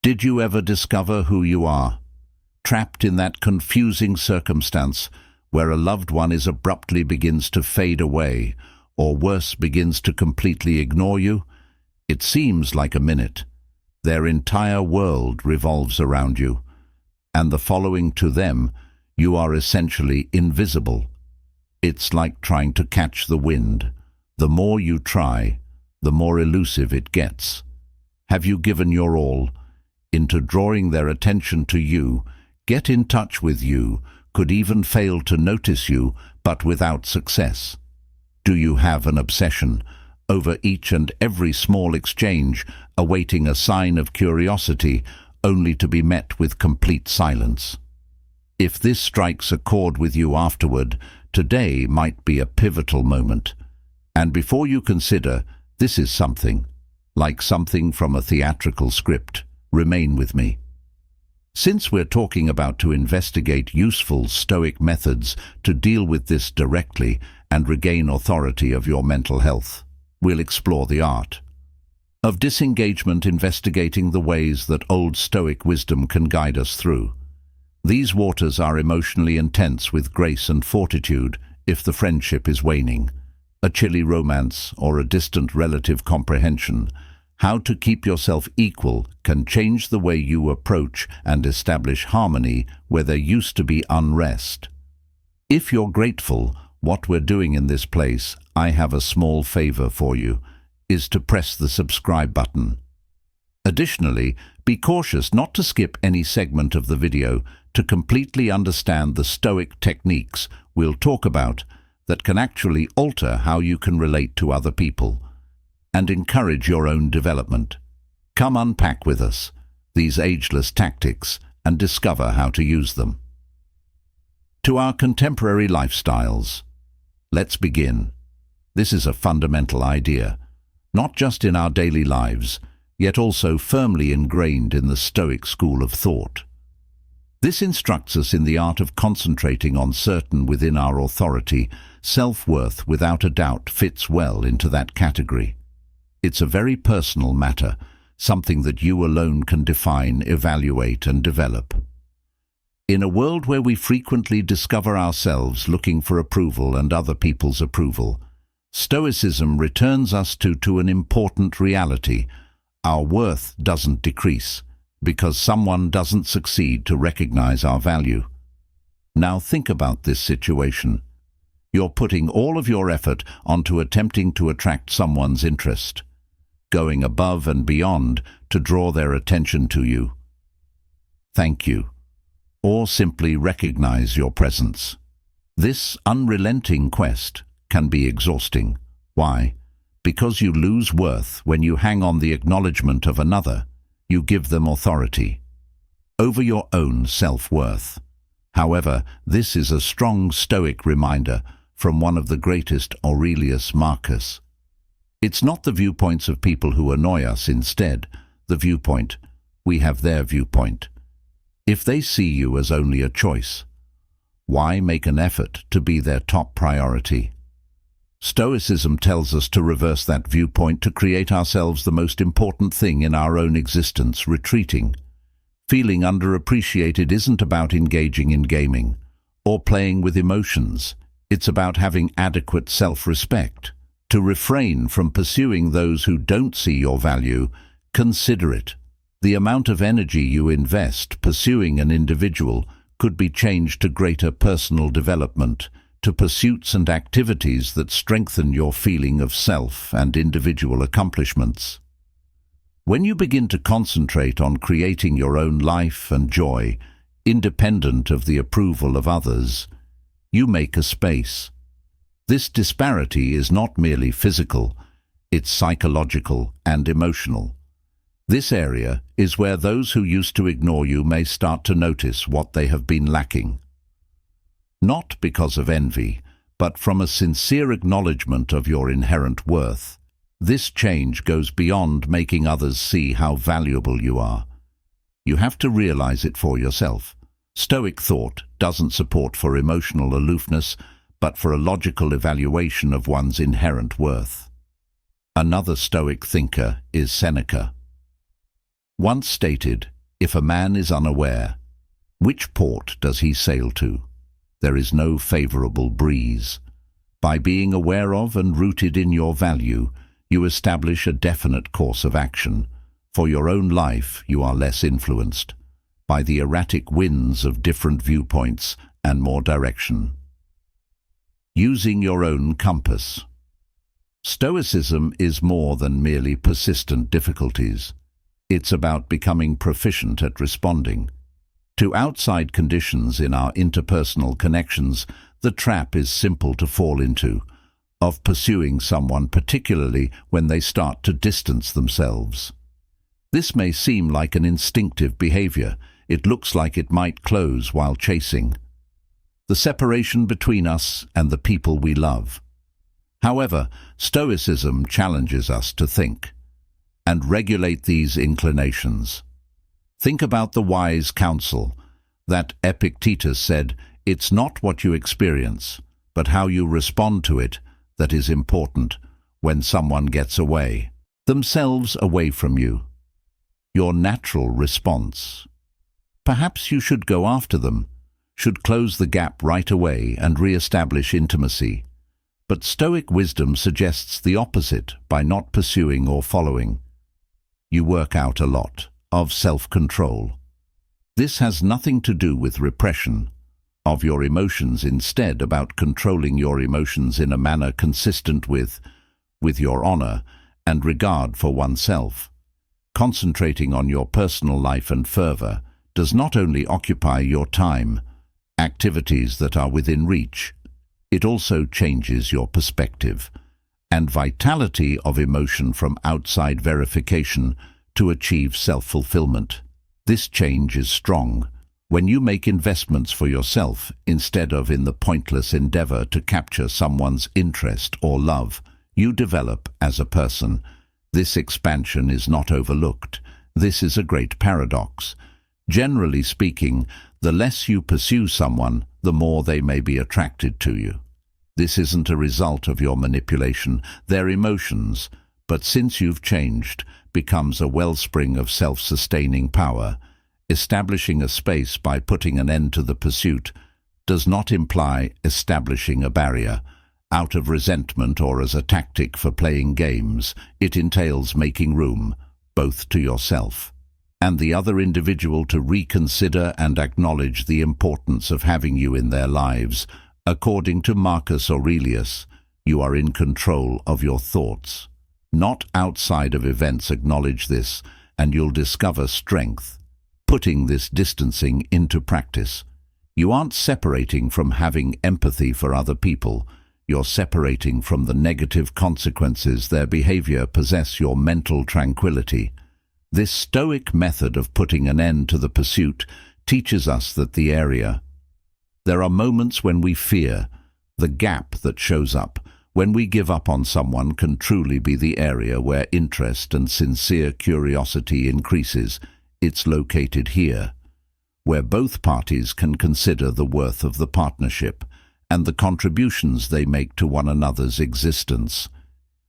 Did you ever discover who you are? Trapped in that confusing circumstance where a loved one abruptly begins to fade away, or worse, begins to completely ignore you? It seems like a minute. Their entire world revolves around you, and the following to them, you are essentially invisible. It's like trying to catch the wind. The more you try, the more elusive it gets. Have you given your all into drawing their attention to you, get in touch with you, could even fail to notice you, but without success? Do you have an obsession over each and every small exchange, awaiting a sign of curiosity, only to be met with complete silence? If this strikes a chord with you afterward, today might be a pivotal moment. And before you consider, this is something, like something from a theatrical script. Remain with me. Since we're talking about to investigate useful Stoic methods to deal with this directly and regain authority of your mental health, we'll explore the art of disengagement, investigating the ways that old Stoic wisdom can guide us through. These waters are emotionally intense with grace and fortitude if the friendship is waning, a chilly romance or a distant relative comprehension. How to keep yourself equal can change the way you approach and establish harmony where there used to be unrest. If you're grateful what we're doing in this place, I have a small favor for you, is to press the subscribe button. Additionally, be cautious not to skip any segment of the video to completely understand the Stoic techniques we'll talk about that can actually alter how you can relate to other people and encourage your own development. Come unpack with us these ageless tactics and discover how to use them. To our contemporary lifestyles. Let's begin. This is a fundamental idea, not just in our daily lives, yet also firmly ingrained in the Stoic school of thought. This instructs us in the art of concentrating on certain within our authority. Self-worth, without a doubt, fits well into that category. It's a very personal matter, something that you alone can define, evaluate, and develop. In a world where we frequently discover ourselves looking for approval and other people's approval, Stoicism returns us to an important reality. Our worth doesn't decrease because someone doesn't succeed to recognize our value. Now think about this situation. You're putting all of your effort onto attempting to attract someone's interest, going above and beyond to draw their attention to you. Thank you, or simply recognize your presence. This unrelenting quest can be exhausting. Why? Because you lose worth when you hang on the acknowledgement of another. You give them authority over your own self-worth. However, this is a strong Stoic reminder from one of the greatest, Aurelius Marcus. It's not the viewpoints of people who annoy us, instead, the viewpoint, we have their viewpoint. If they see you as only a choice, why make an effort to be their top priority? Stoicism tells us to reverse that viewpoint, to create ourselves the most important thing in our own existence, retreating. Feeling underappreciated isn't about engaging in gaming or playing with emotions. It's about having adequate self-respect. To refrain from pursuing those who don't see your value, consider it. The amount of energy you invest pursuing an individual could be changed to greater personal development, to pursuits and activities that strengthen your feeling of self and individual accomplishments. When you begin to concentrate on creating your own life and joy, independent of the approval of others, you make a space. This disparity is not merely physical, it's psychological and emotional. This area is where those who used to ignore you may start to notice what they have been lacking. Not because of envy, but from a sincere acknowledgement of your inherent worth. This change goes beyond making others see how valuable you are. You have to realize it for yourself. Stoic thought doesn't support for emotional aloofness, but for a logical evaluation of one's inherent worth. Another Stoic thinker is Seneca. Once stated, If a man is unaware, which port does he sail to? There is no favorable breeze. By being aware of and rooted in your value, you establish a definite course of action. For your own life, you are less influenced by the erratic winds of different viewpoints and more direction. Using your own compass. Stoicism is more than merely persistent difficulties. It's about becoming proficient at responding to outside conditions in our interpersonal connections. The trap is simple to fall into, of pursuing someone, particularly when they start to distance themselves. This may seem like an instinctive behavior. It looks like it might close while chasing the separation between us and the people we love. However, Stoicism challenges us to think and regulate these inclinations. Think about the wise counsel that Epictetus said, "It's not what you experience, but how you respond to it that is important when someone gets away themselves away from you. Your natural response. Perhaps you should go after them, should close the gap right away and re-establish intimacy. But Stoic wisdom suggests the opposite by not pursuing or following. You work out a lot of self-control. This has nothing to do with repression of your emotions, instead about controlling your emotions in a manner consistent with your honor and regard for oneself. Concentrating on your personal life and fervor does not only occupy your time, activities that are within reach, it also changes your perspective and vitality of emotion from outside verification to achieve self-fulfillment. This change is strong when you make investments for yourself instead of in the pointless endeavor to capture someone's interest or love. You develop as a person. This expansion is not overlooked. This is a great paradox. Generally speaking, the less you pursue someone, the more they may be attracted to you. This isn't a result of your manipulation, their emotions, but since you've changed, becomes a wellspring of self-sustaining power. Establishing a space by putting an end to the pursuit does not imply establishing a barrier out of resentment or as a tactic for playing games. It entails making room, both to yourself and the other individual, to reconsider and acknowledge the importance of having you in their lives. According to Marcus Aurelius, you are in control of your thoughts, not outside of events. Acknowledge this, and you'll discover strength. Putting this distancing into practice. You aren't separating from having empathy for other people. You're separating from the negative consequences their behavior possess your mental tranquility. This Stoic method of putting an end to the pursuit teaches us that there are moments when we fear. The gap that shows up when we give up on someone can truly be the area where interest and sincere curiosity increases. It's located here, where both parties can consider the worth of the partnership and the contributions they make to one another's existence.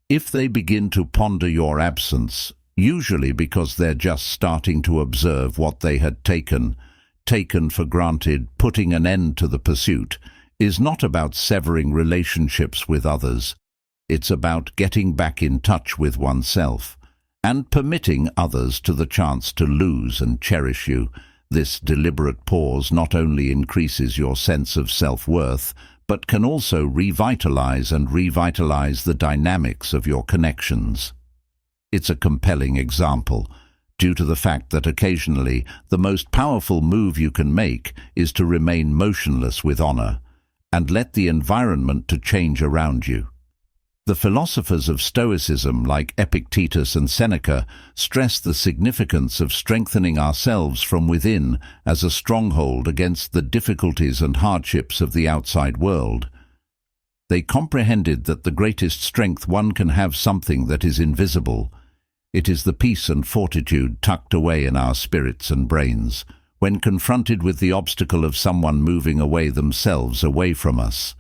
If they begin to ponder your absence, usually because they're just starting to observe what they had taken for granted, putting an end to the pursuit is not about severing relationships with others. It's about getting back in touch with oneself and permitting others to the chance to lose and cherish you. This deliberate pause not only increases your sense of self-worth, but can also revitalize the dynamics of your connections. It's a compelling example, due to the fact that occasionally the most powerful move you can make is to remain motionless with honor and let the environment to change around you. The philosophers of Stoicism, like Epictetus and Seneca, stress the significance of strengthening ourselves from within as a stronghold against the difficulties and hardships of the outside world. They comprehended that the greatest strength one can have something that is invisible. It is the peace and fortitude tucked away in our spirits and brains, when confronted with the obstacle of someone moving themselves away from us.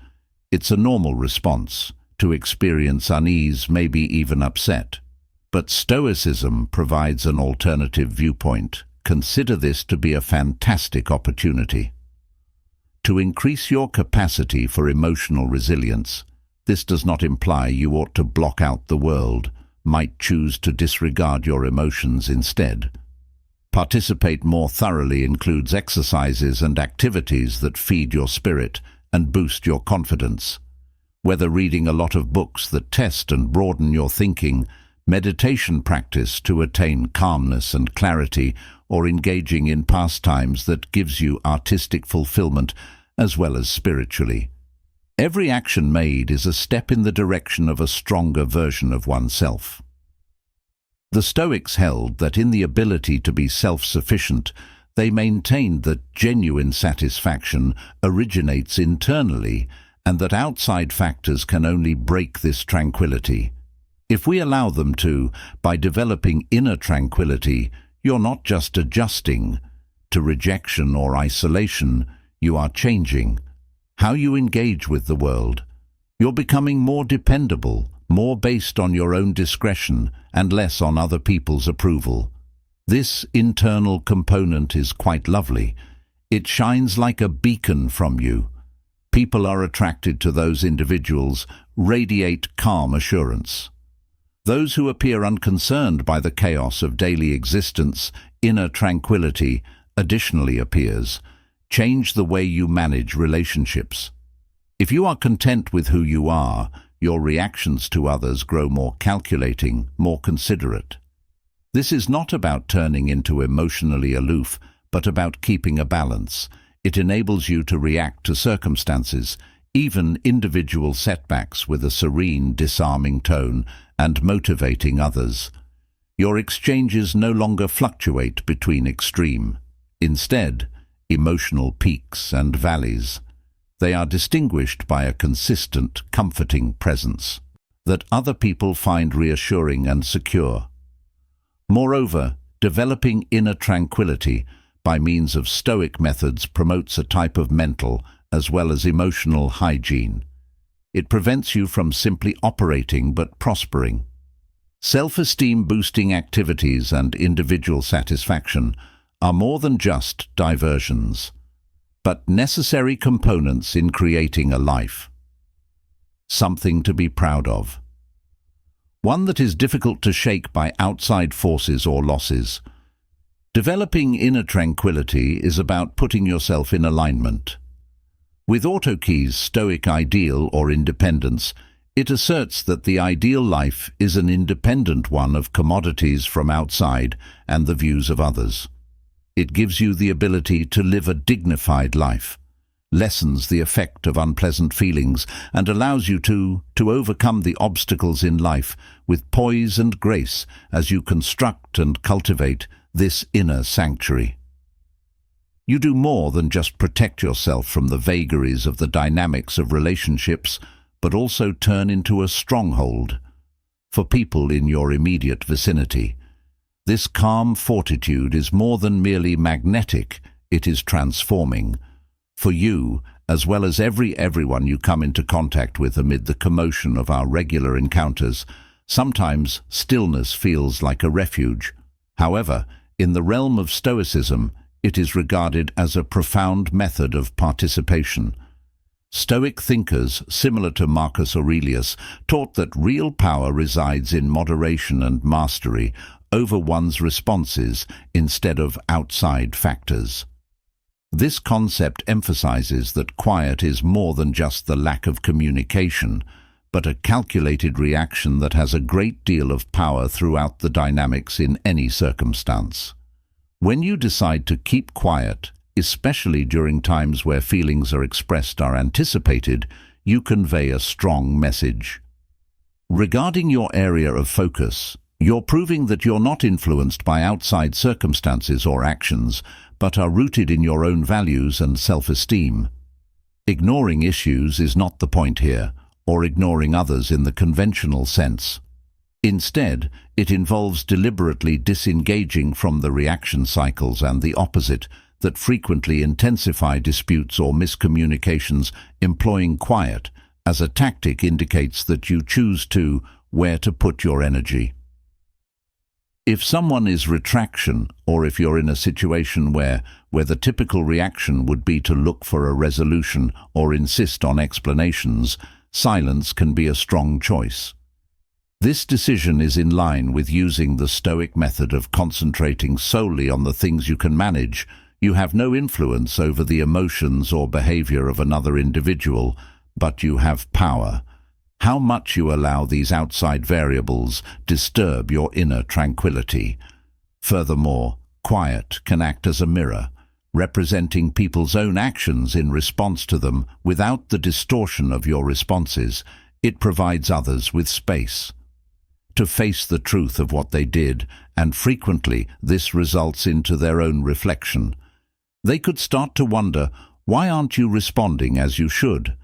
It's a normal response to experience unease, maybe even upset. But Stoicism provides an alternative viewpoint. consider this to be a fantastic opportunity. To increase your capacity for emotional resilience, this does not imply you ought to block out the world, might choose to disregard your emotions instead. Participate more thoroughly includes exercises and activities that feed your spirit and boost your confidence. Whether reading a lot of books that test and broaden your thinking, meditation practice to attain calmness and clarity, or engaging in pastimes that gives you artistic fulfillment as well as spiritually. Every action made is a step in the direction of a stronger version of oneself. The Stoics held that in the ability to be self-sufficient, they maintained that genuine satisfaction originates internally and that outside factors can only break this tranquility. If we allow them to, by developing inner tranquility, you're not just adjusting to rejection or isolation, you are changing how you engage with the world. You're becoming more dependable, more based on your own discretion and less on other people's approval. This internal component is quite lovely. It shines like a beacon from you. People are attracted to those individuals, radiate calm assurance. Those who appear unconcerned by the chaos of daily existence, inner tranquility additionally appears. Change the way you manage relationships. If you are content with who you are, your reactions to others grow more calculating, more considerate. This is not about turning into emotionally aloof, but about keeping a balance. It enables you to react to circumstances, even individual setbacks, with a serene, disarming tone and motivating others. Your exchanges no longer fluctuate between extreme. Instead, emotional peaks and valleys. They are distinguished by a consistent, comforting presence that other people find reassuring and secure. Moreover, developing inner tranquility by means of Stoic methods promotes a type of mental as well as emotional hygiene. It prevents you from simply operating but prospering. Self-esteem boosting activities and individual satisfaction are more than just diversions, but necessary components in creating a life. Something to be proud of. One that is difficult to shake by outside forces or losses. Developing inner tranquility is about putting yourself in alignment. With Autokey's Stoic ideal or independence, it asserts that the ideal life is an independent one of commodities from outside and the views of others. It gives you the ability to live a dignified life, lessens the effect of unpleasant feelings, and allows you to overcome the obstacles in life with poise and grace as you construct and cultivate this inner sanctuary. You do more than just protect yourself from the vagaries of the dynamics of relationships, but also turn into a stronghold for people in your immediate vicinity. This calm fortitude is more than merely magnetic, it is transforming. For you, as well as everyone you come into contact with amid the commotion of our regular encounters, sometimes stillness feels like a refuge. However, in the realm of Stoicism, it is regarded as a profound method of participation. Stoic thinkers, similar to Marcus Aurelius, taught that real power resides in moderation and mastery over one's responses instead of outside factors. This concept emphasizes that quiet is more than just the lack of communication, but a calculated reaction that has a great deal of power throughout the dynamics in any circumstance. When you decide to keep quiet, especially during times where feelings are expressed or anticipated, you convey a strong message. Regarding your area of focus, you're proving that you're not influenced by outside circumstances or actions, but are rooted in your own values and self-esteem. Ignoring issues is not the point here, or ignoring others in the conventional sense. Instead, it involves deliberately disengaging from the reaction cycles and the opposite that frequently intensify disputes or miscommunications. Employing quiet as a tactic indicates that you choose where to put your energy. If someone is retraction, or if you're in a situation where the typical reaction would be to look for a resolution or insist on explanations, silence can be a strong choice. This decision is in line with using the Stoic method of concentrating solely on the things you can manage. You have no influence over the emotions or behavior of another individual, but you have power. How much you allow these outside variables disturb your inner tranquility. Furthermore, quiet can act as a mirror, representing people's own actions in response to them without the distortion of your responses. It provides others with space to face the truth of what they did, and frequently this results into their own reflection. They could start to wonder, why aren't you responding as you should?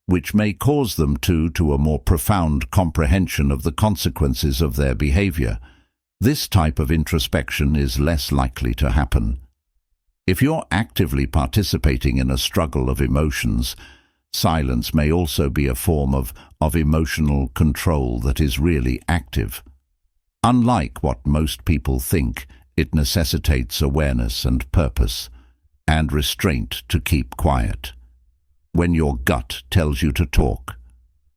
Which may cause them to a more profound comprehension of the consequences of their behavior. This type of introspection is less likely to happen. If you're actively participating in a struggle of emotions, silence may also be a form of emotional control that is really active. Unlike what most people think, it necessitates awareness and purpose, and restraint to keep quiet. When your gut tells you to talk.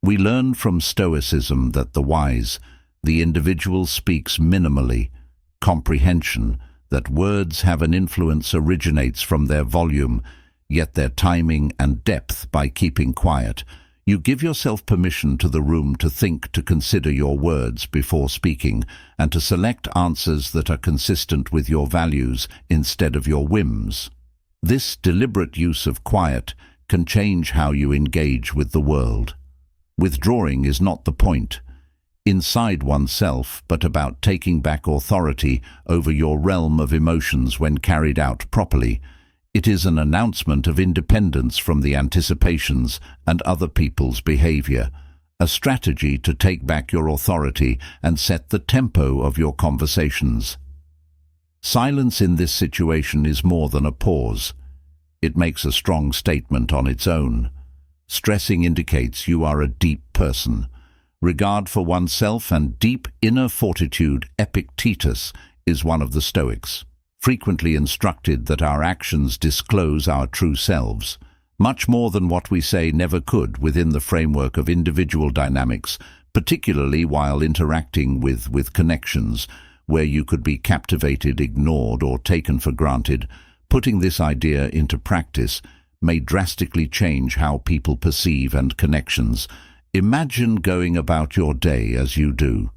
We learn from Stoicism that the wise, the individual speaks minimally. Comprehension that words have an influence originates from their volume, yet their timing and depth by keeping quiet. You give yourself permission to the room to think, to consider your words before speaking, and to select answers that are consistent with your values instead of your whims. This deliberate use of quiet can change how you engage with the world. Withdrawing is not the point inside oneself, but about taking back authority over your realm of emotions when carried out properly. It is an announcement of independence from the anticipations and other people's behavior, a strategy to take back your authority and set the tempo of your conversations. Silence in this situation is more than a pause. It makes a strong statement on its own. Stressing indicates you are a deep person. Regard for oneself and deep inner fortitude. Epictetus is one of the Stoics, frequently instructed that our actions disclose our true selves, much more than what we say never could within the framework of individual dynamics, particularly while interacting with connections where you could be captivated, ignored, or taken for granted. Putting this idea into practice may drastically change how people perceive and connections. Imagine going about your day as you do,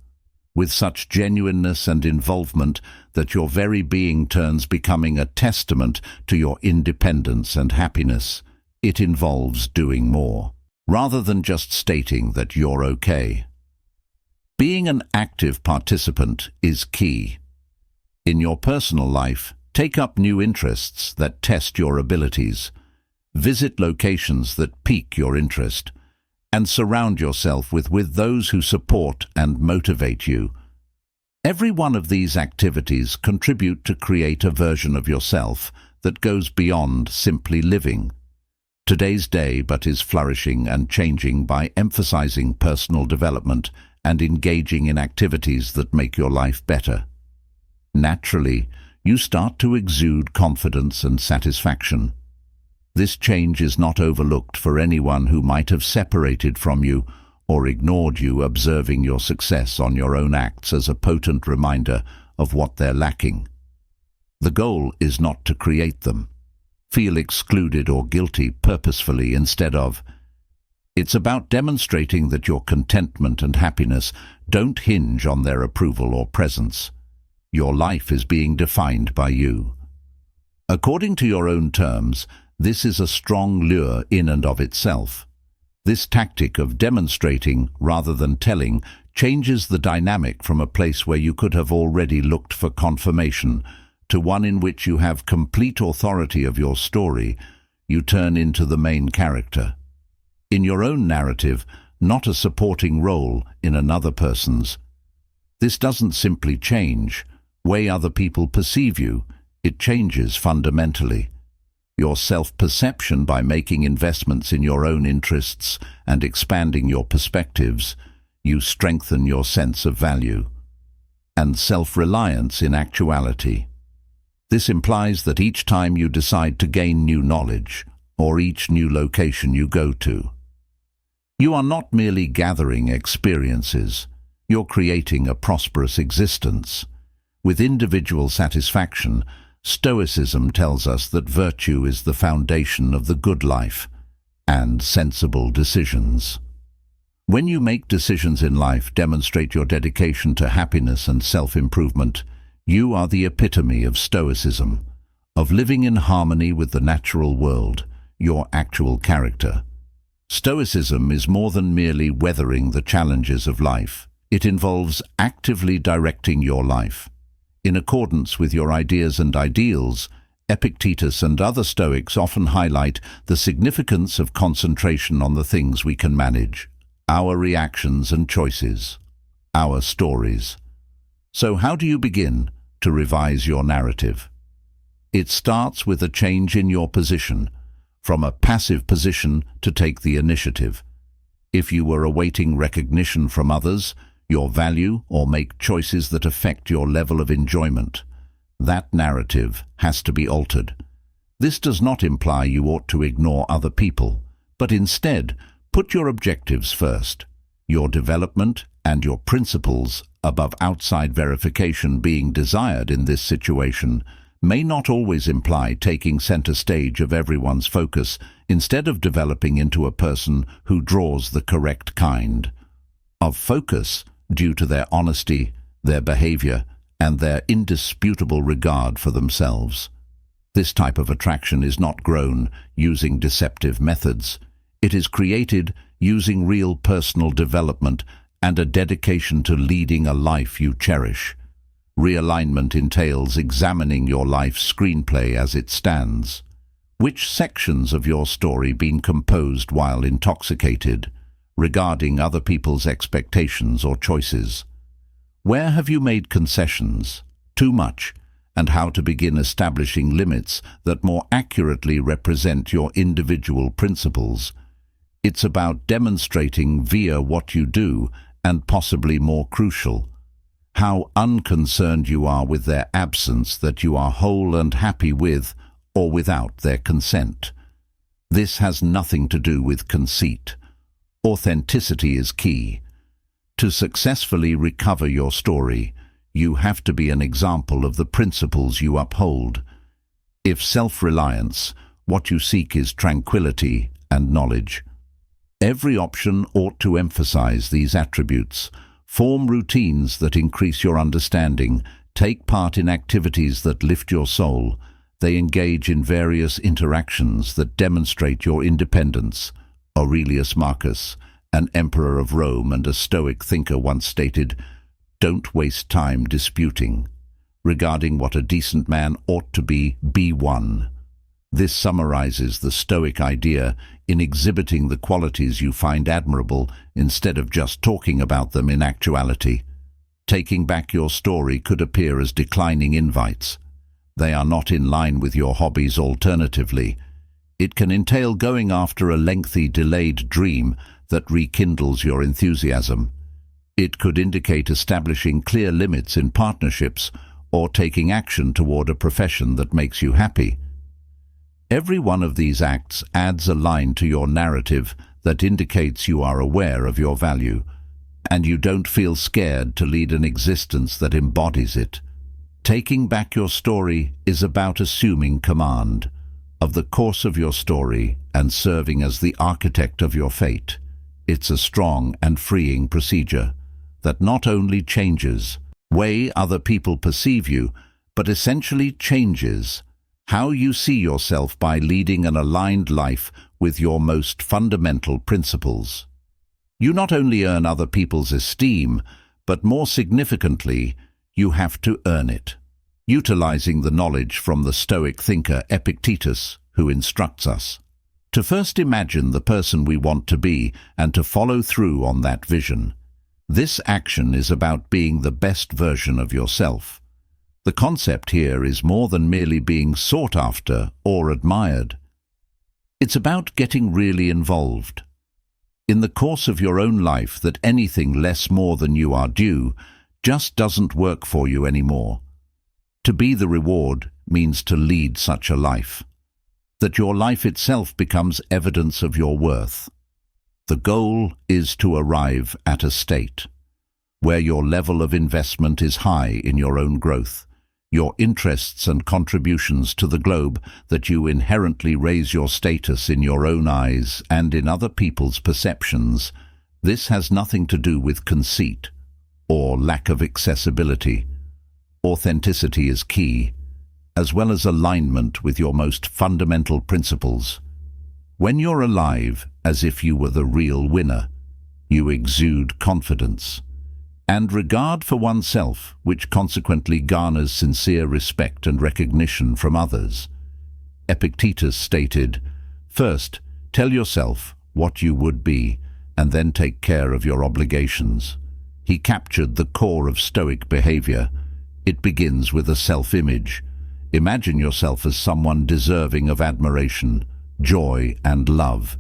with such genuineness and involvement that your very being turns becoming a testament to your independence and happiness. It involves doing more, rather than just stating that you're okay. Being an active participant is key. In your personal life, take up new interests that test your abilities. Visit locations that pique your interest, and surround yourself with those who support and motivate you. Every one of these activities contribute to create a version of yourself that goes beyond simply living. Today's day but is flourishing and changing by emphasizing personal development and engaging in activities that make your life better. Naturally, you start to exude confidence and satisfaction. This change is not overlooked for anyone who might have separated from you or ignored you, observing your success on your own acts as a potent reminder of what they're lacking. The goal is not to create them. Feel excluded or guilty purposefully instead of. It's about demonstrating that your contentment and happiness don't hinge on their approval or presence. Your life is being defined by you. According to your own terms, this is a strong lure in and of itself. This tactic of demonstrating rather than telling changes the dynamic from a place where you could have already looked for confirmation to one in which you have complete authority of your story. You turn into the main character in your own narrative, not a supporting role in another person's. This doesn't simply change the way other people perceive you, it changes fundamentally your self-perception. By making investments in your own interests and expanding your perspectives, you strengthen your sense of value. and self-reliance in actuality. This implies that each time you decide to gain new knowledge, or each new location you go to, you are not merely gathering experiences, you're creating a prosperous existence. With individual satisfaction, Stoicism tells us that virtue is the foundation of the good life and sensible decisions. When you make decisions in life demonstrate your dedication to happiness and self-improvement, you are the epitome of Stoicism, of living in harmony with the natural world, your actual character. Stoicism is more than merely weathering the challenges of life. It involves actively directing your life. In accordance with your ideas and ideals, Epictetus and other Stoics often highlight the significance of concentration on the things we can manage, our reactions and choices, our stories. So how do you begin to revise your narrative? It starts with a change in your position, from a passive position to take the initiative. If you were awaiting recognition from others, your value, or make choices that affect your level of enjoyment, that narrative has to be altered. This does not imply you ought to ignore other people, but instead put your objectives first, your development and your principles above outside verification. Being desired in this situation may not always imply taking center stage of everyone's focus, instead of developing into a person who draws the correct kind of focus due to their honesty, their behavior, and their indisputable regard for themselves. This type of attraction is not grown using deceptive methods. It is created using real personal development and a dedication to leading a life you cherish. Realignment entails examining your life's screenplay as it stands. Which sections of your story been composed while intoxicated, regarding other people's expectations or choices? Where have you made concessions, too much, and how to begin establishing limits that more accurately represent your individual principles? It's about demonstrating via what you do, and possibly more crucial, how unconcerned you are with their absence, that you are whole and happy with or without their consent. This has nothing to do with conceit. Authenticity is key. To successfully recover your story, you have to be an example of the principles you uphold. If self-reliance, what you seek is tranquility and knowledge. Every option ought to emphasize these attributes. Form routines that increase your understanding. Take part in activities that lift your soul. They engage in various interactions that demonstrate your independence. Aurelius Marcus, an emperor of Rome and a Stoic thinker, once stated, "Don't waste time disputing. Regarding what a decent man ought to be one." This summarizes the Stoic idea in exhibiting the qualities you find admirable instead of just talking about them in actuality. Taking back your story could appear as declining invites. They are not in line with your hobbies. Alternatively, it can entail going after a lengthy, delayed dream that rekindles your enthusiasm. It could indicate establishing clear limits in partnerships or taking action toward a profession that makes you happy. Every one of these acts adds a line to your narrative that indicates you are aware of your value, and you don't feel scared to lead an existence that embodies it. Taking back your story is about assuming command of the course of your story and serving as the architect of your fate. It's a strong and freeing procedure that not only changes the way other people perceive you, but essentially changes how you see yourself by leading an aligned life with your most fundamental principles. You not only earn other people's esteem, but more significantly, you have to earn it. Utilizing the knowledge from the Stoic thinker Epictetus, who instructs us to first imagine the person we want to be and to follow through on that vision. This action is about being the best version of yourself. The concept here is more than merely being sought after or admired. It's about getting really involved in the course of your own life, that anything less more than you are due just doesn't work for you anymore. To be the reward means to lead such a life, that your life itself becomes evidence of your worth. The goal is to arrive at a state where your level of investment is high in your own growth, your interests and contributions to the globe, that you inherently raise your status in your own eyes and in other people's perceptions. This has nothing to do with conceit or lack of accessibility. Authenticity is key, as well as alignment with your most fundamental principles. When you're alive as if you were the real winner, you exude confidence and regard for oneself, which consequently garners sincere respect and recognition from others. Epictetus stated, "First, tell yourself what you would be, and then take care of your obligations." He captured the core of Stoic behavior. It begins with a self-image. Imagine yourself as someone deserving of admiration, joy, and love.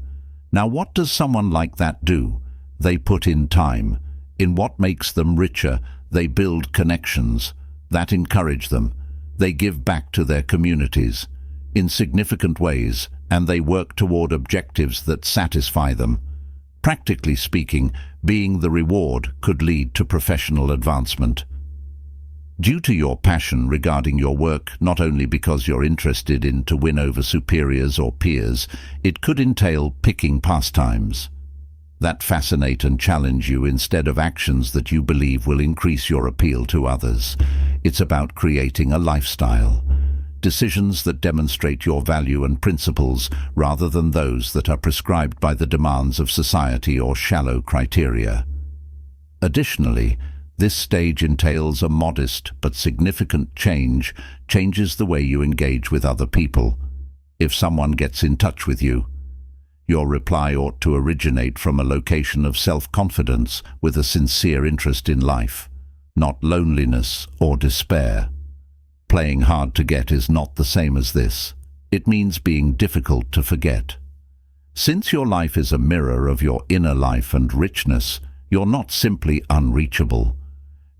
Now, what does someone like that do? They put in time. In what makes them richer, they build connections that encourage them. They give back to their communities in significant ways, and they work toward objectives that satisfy them. Practically speaking, being the reward could lead to professional advancement. Due to your passion regarding your work, not only because you're interested in to win over superiors or peers, it could entail picking pastimes that fascinate and challenge you instead of actions that you believe will increase your appeal to others. It's about creating a lifestyle, decisions that demonstrate your value and principles rather than those that are prescribed by the demands of society or shallow criteria. Additionally, this stage entails a modest but significant changes the way you engage with other people. If someone gets in touch with you, your reply ought to originate from a location of self-confidence with a sincere interest in life, not loneliness or despair. Playing hard to get is not the same as this. It means being difficult to forget. Since your life is a mirror of your inner life and richness, you're not simply unreachable.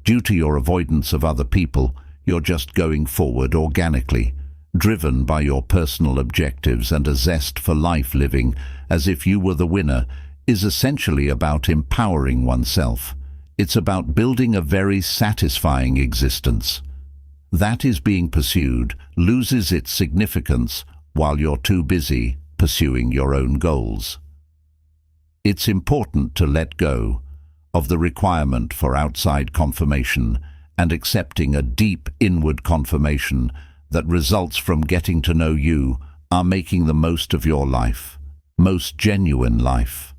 Due to your avoidance of other people, you're just going forward organically, driven by your personal objectives, and a zest for life. Living as if you were the winner is essentially about empowering oneself. It's about building a very satisfying existence. That is being pursued loses its significance while you're too busy pursuing your own goals. It's important to let go of the requirement for outside confirmation and accepting a deep inward confirmation that results from getting to know you are making the most of your life, most genuine life.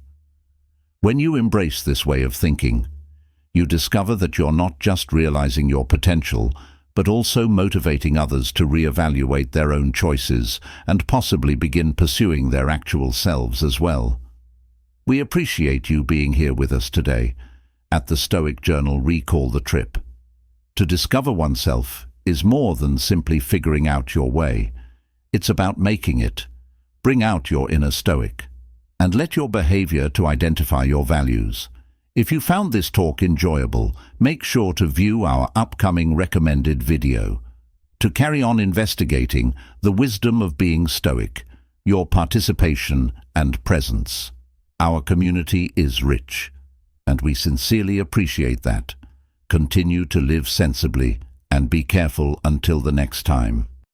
When you embrace this way of thinking, you discover that you're not just realizing your potential, but also motivating others to reevaluate their own choices and possibly begin pursuing their actual selves as well. We appreciate you being here with us today. At the Stoic Journal, recall the trip. To discover oneself is more than simply figuring out your way. It's about making it. Bring out your inner Stoic and let your behavior to identify your values. If you found this talk enjoyable, make sure to view our upcoming recommended video. To carry on investigating the wisdom of being Stoic, your participation and presence. Our community is rich, and we sincerely appreciate that. Continue to live sensibly and be careful until the next time.